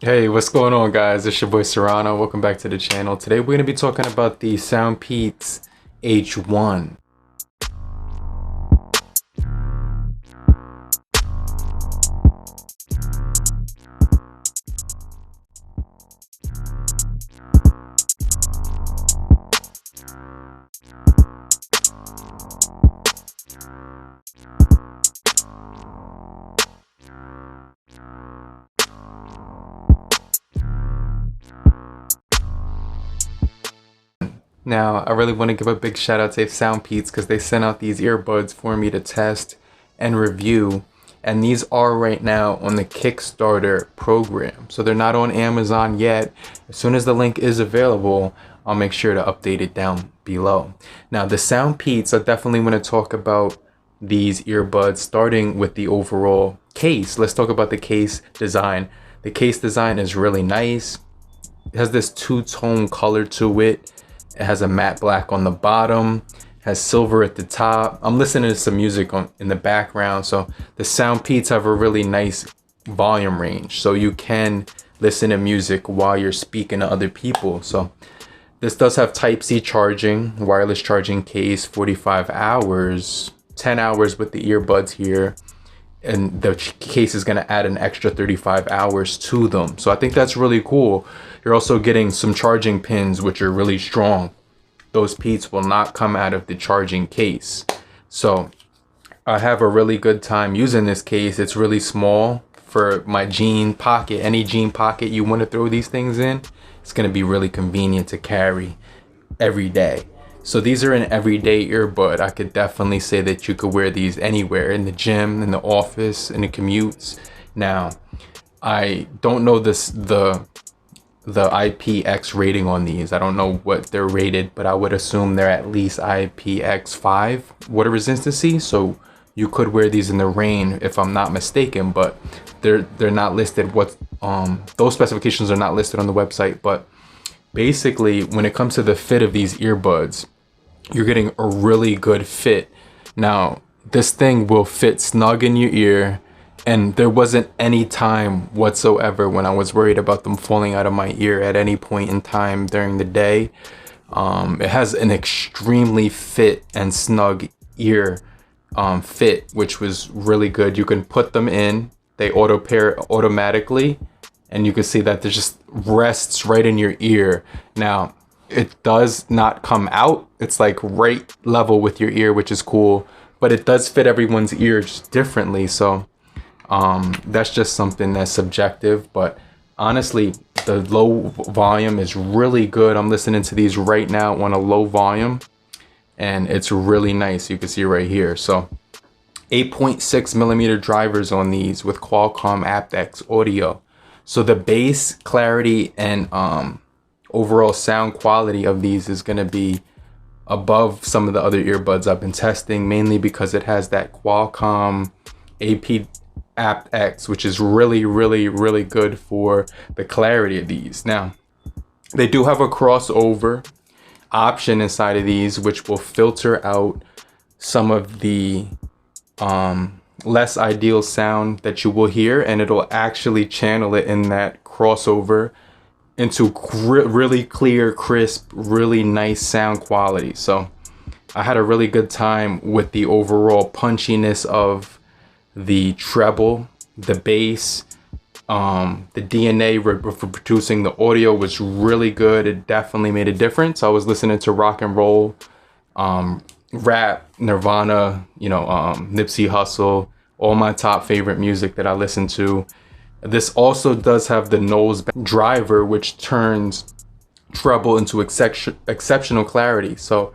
Hey, what's going on, guys? It's your boy Serrano. Welcome back to the channel. Today we're going to be talking about the SOUNDPEATS H1. Now, I really want to give a big shout out to SOUNDPEATS because they sent out these earbuds for me to test and review. And these are right now on the Kickstarter program. So they're not on Amazon yet. As soon as the link is available, I'll make sure to update it down below. Now, the SOUNDPEATS, I definitely want to talk about these earbuds, starting with the overall case. Let's talk about the case design. The case design is really nice. It has this two-tone color to it. It has a matte black on the bottom, has silver at the top. I'm listening to some music in the background, so the SOUNDPEATS have a really nice volume range, so you can listen to music while you're speaking to other people. So this does have Type-C charging, wireless charging case, 45 hours, 10 hours with the earbuds here, and the case is going to add an extra 35 hours to them. So I think that's really cool. You're also getting some charging pins, which are really strong. Those Peats will not come out of the charging case. So I have a really good time using this case. It's really small for my jean pocket. Any jean pocket you want to throw these things in, it's going to be really convenient to carry every day. So these are an everyday earbud. I could definitely say that you could wear these anywhere, in the gym, in the office, in the commutes. Now, I don't know the IPX rating on these. I don't know what they're rated, but I would assume they're at least IPX 5 water resistancy. So you could wear these in the rain if I'm not mistaken, but they're not listed. Those specifications are not listed on the website. But basically, when it comes to the fit of these earbuds, you're getting a really good fit. Now, this thing will fit snug in your ear, and there wasn't any time whatsoever when I was worried about them falling out of my ear at any point in time during the day. It has an extremely fit and snug ear fit, which was really good. You can put them in, they auto pair automatically, and you can see that it just rests right in your ear. Now, it does not come out. It's like right level with your ear, which is cool, but it does fit everyone's ears differently. So that's just something that's subjective, but honestly, the low volume is really good. I'm listening to these right now on a low volume, and it's really nice. You can see right here. So 8.6 millimeter drivers on these with Qualcomm APTX audio. So the bass clarity and overall sound quality of these is going to be above some of the other earbuds I've been testing, mainly because it has that Qualcomm APTX, which is really, really, really good for the clarity of these. Now, they do have a crossover option inside of these, which will filter out some of the less ideal sound that you will hear, and it'll actually channel it in that crossover into really clear, crisp, really nice sound quality. So I had a really good time with the overall punchiness of the treble, the bass, the DNA for producing the audio was really good. It definitely made a difference. I was listening to rock and roll, rap, Nirvana, Nipsey Hussle, all my top favorite music that I listen to. This also does have the Knowles driver, which turns treble into exceptional clarity. So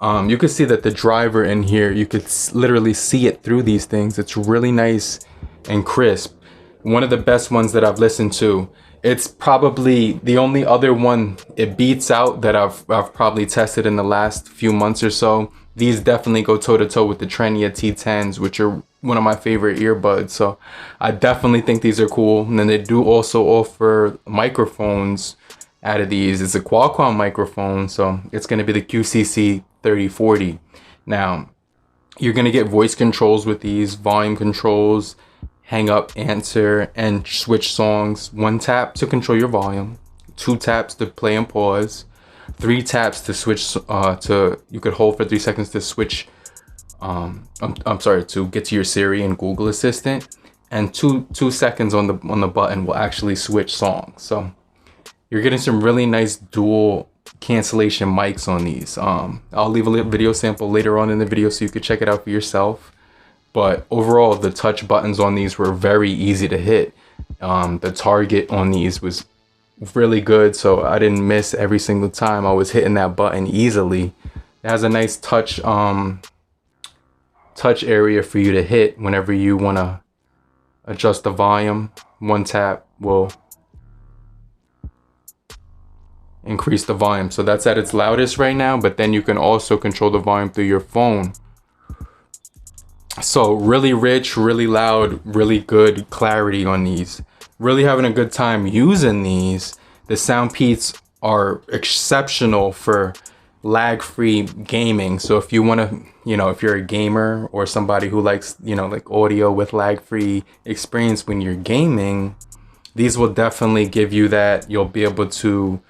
you can see that the driver in here, you could literally see it through these things. It's really nice and crisp. One of the best ones that I've listened to. It's probably the only other one it beats out that I've probably tested in the last few months or so. These definitely go toe to toe with the Trenia T10s, which are one of my favorite earbuds. So I definitely think these are cool. And then they do also offer microphones out of these. It's a Qualcomm microphone, so it's going to be the QCC3040. Now, you're going to get voice controls with these, volume controls, hang up, answer, and switch songs. 1 tap to control your volume, 2 taps to play and pause, 3 taps to switch you could hold for 3 seconds to switch I'm sorry, to get to your Siri and Google Assistant, and 2 seconds on the button will actually switch songs. So you're getting some really nice dual cancellation mics on these. I'll leave a video sample later on in the video so you could check it out for yourself. But overall, the touch buttons on these were very easy to hit. The target on these was really good, so I didn't miss every single time. I was hitting that button easily. It has a nice touch area for you to hit whenever you want to adjust the volume. 1 tap will increase the volume. So that's at its loudest right now, but then you can also control the volume through your phone. So really rich, really loud, really good clarity on these. Really having a good time using these. The SOUNDPEATS are exceptional for lag-free gaming. So if you want to, if you're a gamer or somebody who likes, like audio with lag-free experience when you're gaming, these will definitely give you that. You'll be able to,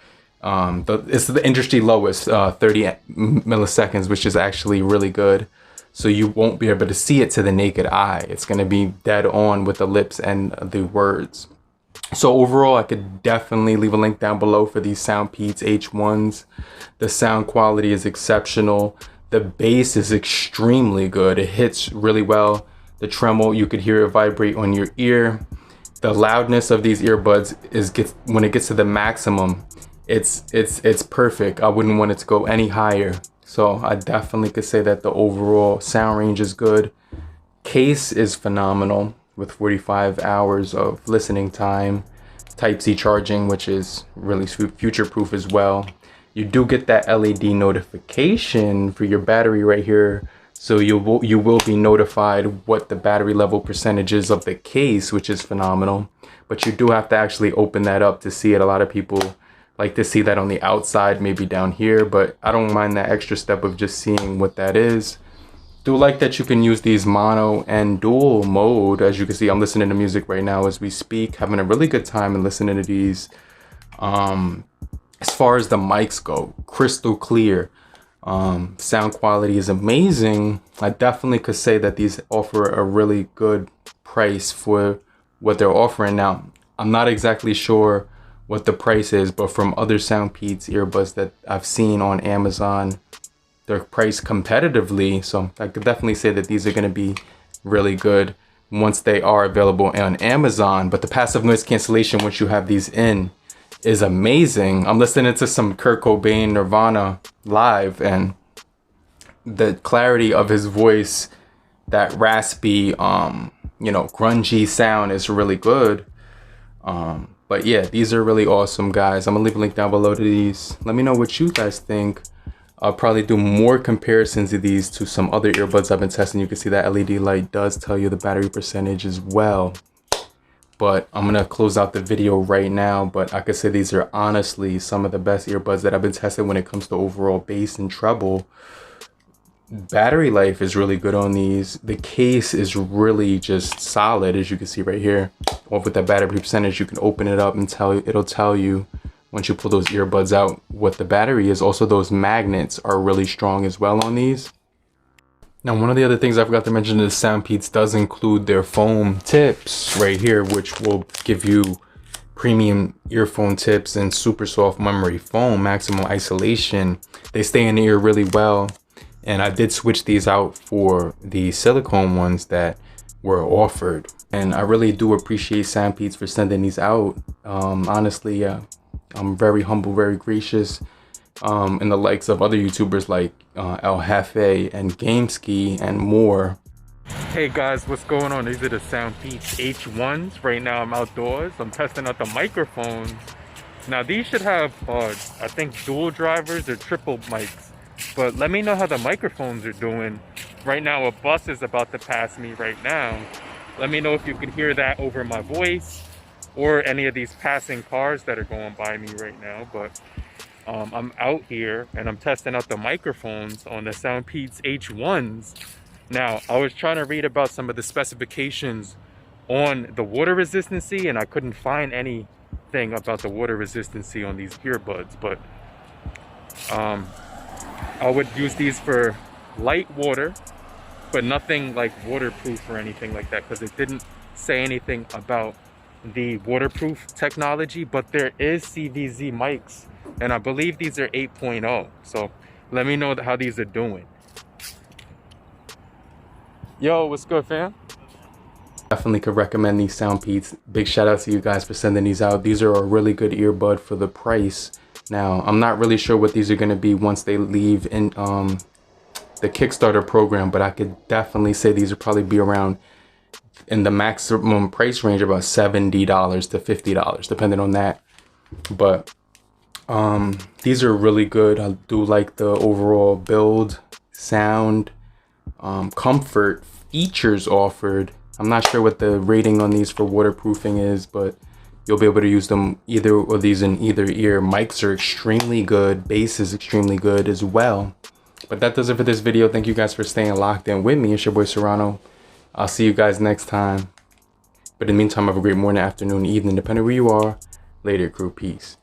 it's the industry lowest, 30 milliseconds, which is actually really good. So you won't be able to see it to the naked eye. It's going to be dead on with the lips and the words. So overall, I could definitely leave a link down below for these SOUNDPEATS H1s. The sound quality is exceptional. The bass is extremely good. It hits really well. The tremolo, you could hear it vibrate on your ear. The loudness of these earbuds when it gets to the maximum, it's perfect. I wouldn't want it to go any higher. So I definitely could say that the overall sound range is good. Case is phenomenal with 45 hours of listening time. Type-C charging, which is really future-proof as well. You do get that LED notification for your battery right here. So you will be notified what the battery level percentage is of the case, which is phenomenal. But you do have to actually open that up to see it. A lot of people like to see that on the outside, maybe down here, but I don't mind that extra step of just seeing what that is. Do like that you can use these mono and dual mode. As you can see, I'm listening to music right now as we speak, having a really good time and listening to these. As far as the mics go, crystal clear. Sound quality is amazing. I definitely could say that these offer a really good price for what they're offering. Now, I'm not exactly sure what the price is, but from other SOUNDPEATS earbuds that I've seen on Amazon, they're priced competitively. So I could definitely say that these are going to be really good once they are available on Amazon. But the passive noise cancellation, once you have these in, is amazing. I'm listening to some Kurt Cobain Nirvana live, and the clarity of his voice, that raspy, grungy sound is really good. But yeah, these are really awesome, guys. I'm gonna leave a link down below to these. Let me know what you guys think. I'll probably do more comparisons of these to some other earbuds I've been testing. You can see that LED light does tell you the battery percentage as well. But I'm gonna close out the video right now. But I could say these are honestly some of the best earbuds that I've been testing when it comes to overall bass and treble. Battery life is really good on these. The case is really just solid, as you can see right here. Or with that battery percentage, you can open it up and it'll tell you once you pull those earbuds out what the battery is. Also, those magnets are really strong as well on these. Now, one of the other things I forgot to mention is SOUNDPEATS does include their foam tips right here, which will give you premium earphone tips and super soft memory foam, maximum isolation. They stay in the ear really well. And I did switch these out for the silicone ones that were offered. And I really do appreciate SOUNDPEATS for sending these out. Honestly, I'm very humble, very gracious. And the likes of other YouTubers like El Jefe and GameSki and more. Hey guys, what's going on? These are the SOUNDPEATS H1s. Right now I'm outdoors. I'm testing out the microphones. Now these should have, I think, dual drivers or triple mics. But let me know how the microphones are doing. Right now a bus is about to pass me right now. Let me know if you can hear that over my voice or any of these passing cars that are going by me right now. But I'm out here and I'm testing out the microphones on the SOUNDPEATS H1s. Now, I was trying to read about some of the specifications on the water resistancy, and I couldn't find anything about the water resistancy on these earbuds. But I would use these for light water, but nothing like waterproof or anything like that, because it didn't say anything about the waterproof technology. But there is CVZ mics, and I believe these are 8.0. So let me know how these are doing. Yo, what's good, fam? Definitely could recommend these SOUNDPEATS. Big shout out to you guys for sending these out. These are a really good earbud for the price. Now, I'm not really sure what these are going to be once they leave in the Kickstarter program, but I could definitely say these will probably be around in the maximum price range, about $70 to $50, depending on that. But these are really good. I do like the overall build, sound, comfort, features offered. I'm not sure what the rating on these for waterproofing is, but you'll be able to use them either of these in either ear. Mics are extremely good. Bass is extremely good as well. But that does it for this video. Thank you guys for staying locked in with me. It's your boy Serrano. I'll see you guys next time. But in the meantime, have a great morning, afternoon, evening, depending where you are. Later, crew. Peace.